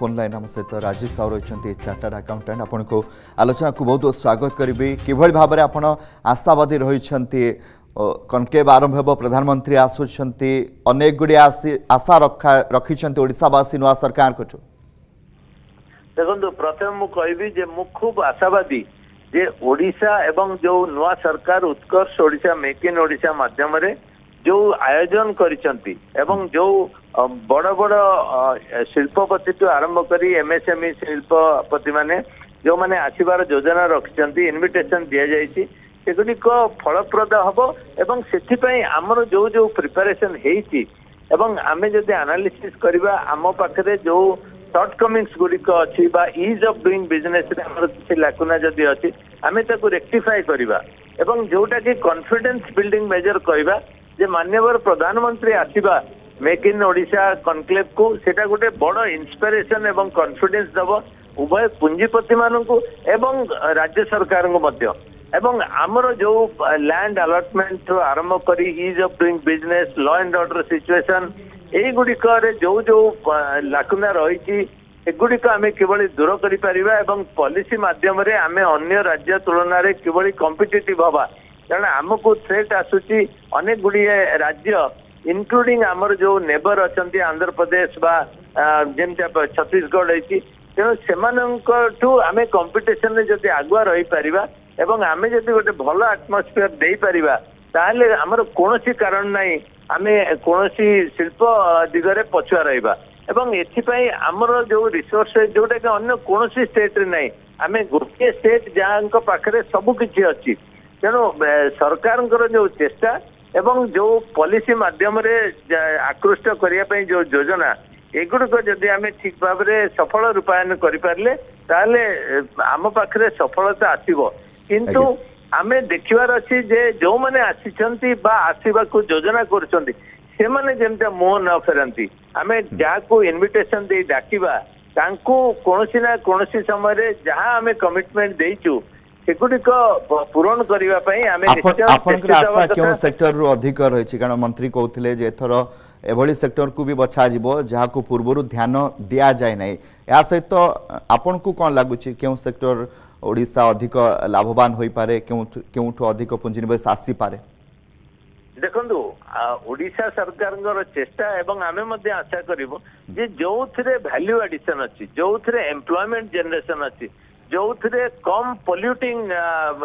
Phone line आम सहित राजीव साहू रही चार्टर्ड अकाउंटेंट आपन को आलोचना को बहुत स्वागत करी कि भाव में आप आशावादी रही कनकेव आरंभ हो प्रधानमंत्री आसुंच अनेक गुड़े आशा रखिंट ओडावासी नुआ सरकार को देखो प्रथम मुझे मु खूब आशावादी जे ओडिशा एवं जो नुआ सरकार उत्कर्ष ओडिशा मेक इन ओडिशा माध्यम रे जो आयोजन करिसंती एवं जो बड़ बड़ शिल्पपति टू आरंभ करी एमएसएमई शिल्पपति माने जो माने आसीबार योजना रखिसंती इनविटेशन दिया जायछि सेगुडिक फलप्रद हबो एवं सेथिपई हमर जो जो प्रिपरेशन हेछि एवं आमे जदि एनालिसिस करबा आम पाखरे जो शॉर्टकमिंग्स गुडिक अछि बा इज ऑफ डूइंग बिजनेस रे हमर किछि लाकुना जदि अछि आमे ताको रेक्टिफाई करबा एवं जोटा कि कॉन्फिडेंस बिल्डिंग मेजर करबा जे माननीय प्रधानमंत्री आसीबा मेक इन ओडिशा कनक्लेव को सेटा गोटे बड़ इंस्पिरेशन एवं कॉन्फिडेंस दब उभय पुंजीपति मानकु एवं राज्य सरकार को मध्य एवं आमर जो लैंड अलॉटमेंट आरंभ करी ease of doing business law and order situation एई गुडिक रे जो जो लाकुना रही एगुडिक आमे केवल दूर करि परिबा एवं पॉलिसी माध्यम रे आमे अन्य राज्य तुलना रे केवल कॉम्पिटिटिव हवा कारण आमको थ्रेट आसुची अनेक गुड़िए राज्य इनक्लूडिंग आमर जो नेबर अच्छा आंध्र प्रदेश बा जेमती छत्तीसगढ़ है तेणु से आमे कंपटीशन रे जदि आगुआ रही परिबा एवं आमे जदि गोटे भल एटमॉस्फेयर दे परिबा ताहले आमर कोनोसी कारण नाही आमे कोनोसी शिल्प दिगरे पछुआ रहिबा एवं एथिपई आमर जो रिसोर्स जोटा कि अन्य कोनोसी स्टेट रे नाही आमे गोटे स्टेट जहां पाखरे सब किछि अछि तेणु सरकार जो चेष्टा एवं जो पॉलिसी माध्यम रे आकृष्ट करने जो योजना एगुड़िक जदि आम ठीक भाव में सफल रूपायन करें ताले आम पाखे सफलता आसब किंतु आम देखार अच्छी जे जो मैंने आसी आसवा योजना करमती मुह न फेरती आम जहाँ इनविटेशन दे डाकिबा कौन ना कौन समय जहाँ आम कमिटमेंट देचु सेगुडिक पूरण करने आशा क्यों सेक्टर रु अधिक रही कारण मंत्री कहते जे एथर एभली सेक्टर को भी बछा जहाँ को पूर्व ध्यान दि जाए ना या सहित आपण को कौन लगुच क्यों सेक्टर ओडिशा अधिक लाभवान हो पारे क्यों अधिक पुंजीनिवेश आसी पारे देखु ओडिशा सरकार चेष्टा एवं आमे मध्य आशा करिवो जे जो थरे वैल्यू एडिशन अच्छी जो थरे एम्प्लॉयमेंट जनरेशन अच्छी जो थे कम पोल्यूटिंग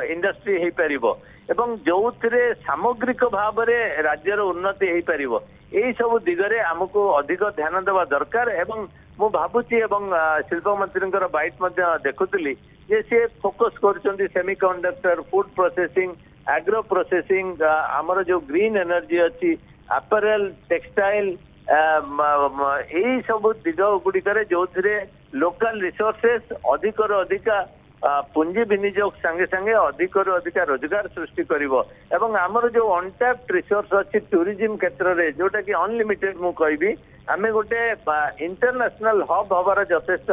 इंडस्ट्री हो पार एवं जो थे सामग्रिक भाव में राज्यर उन्नति हो पार यही सब दिगरे आमको अधिक ध्यान देवा दरकार एवं मु भावुची एवं शिल्प मंत्री बाइट देखुली जे सी फोकस कर semiconductor food processing agro processing आमर जो ग्रीन एनर्जी अच्छी अपरेल टेक्सटाइल यही सब दिग गुड़िक जो लोकल रिसोर्सेस अधिक अधिक पुंजी विनियोग संगे संगे अधिक अधिक रोजगार सृष्टि करिवो एवं आमर जो अनटैप्ड रिसोर्स अच्छी टूरिज्म क्षेत्र में जोटा कि अनलिमिटेड मु कहबी आमे गोटे इंटरनेशनल हब हबार यथेष्ट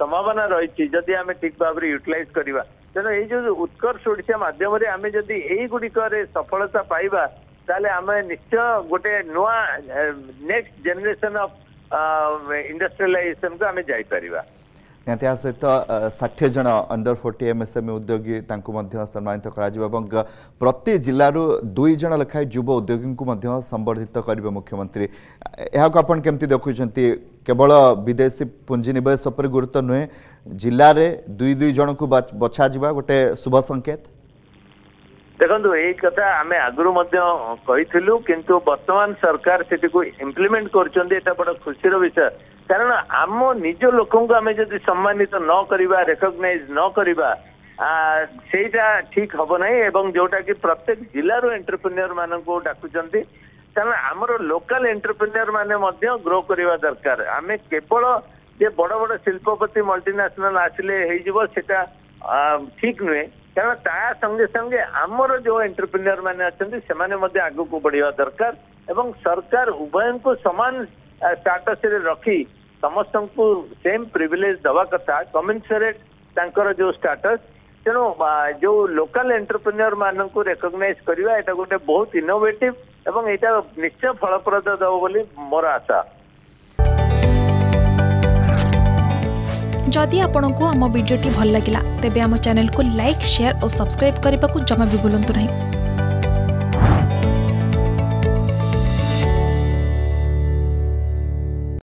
संभावना रही जदि आमे ठीक भाव में यूटिलाइज करवा तेणु ये जो उत्कर्ष ओडिशा माध्यम आमे जदि यही गुड़िक सफलता पाइबा ताले आमे निश्चय गोटे नुआ नेक्स्ट जनरेशन ऑफ इंडस्ट्रियलाइजेशन को आमे जाई परिबा निहत सहित 60 जन अंडर 40 एमएसएमई उद्योगी सम्मानित कर प्रति जिलूर 2 जन लेखाएं युव उद्योगी को संबर्धित करेंगे मुख्यमंत्री यहाँ आपन केमती देखुं केवल विदेशी पुंजीनिवेश पर गुरुत्व नुहे जिले में 2 जन को बछा गोटे शुभ संकेत देखो यही कथा आम आगु कहीलु किंतु वर्तमान सरकार से इम्प्लीमेंट कर बड़ खुशी विषय कारण आम निज लोक आम जब सम्मानित न करवा रेकग्नाइज न करवा सेटा ठीक हम ना एवं जोटा कि प्रत्येक जिलूर एंटरप्रेन्योर मान को डाकुचंती कारण आमर लोकल एंटरप्रेन्योर माने ग्रो करवा दरकार आम केवल जे बड़ बड़ शिल्पपति मल्टीनेशनल आसिले सेटा ठीक नुहे कारण ता संगे संगे आमर जो एंटरप्रेन्योर माने अच्छे से आगु को बढ़िया दरकार एवं सरकार उभय को समान स्टाटस रे रखी समस्त को सेम प्रिविलेज दवा कथा कमेंसरेट तांकर जो स्टाटस तेणु जो लोकल एंटरप्रेन्योर मान को रेकग्नाइज करवा एटा गोटे बहुत इनोवेटिव एवं एटा निश्चय फलप्रद दब बोली मोर आशा। जदि आपंक आम भिडी भल लगा तेब आम चैनल को लाइक शेयर और सब्सक्राइब करने को जमा भी भूलु नहीं।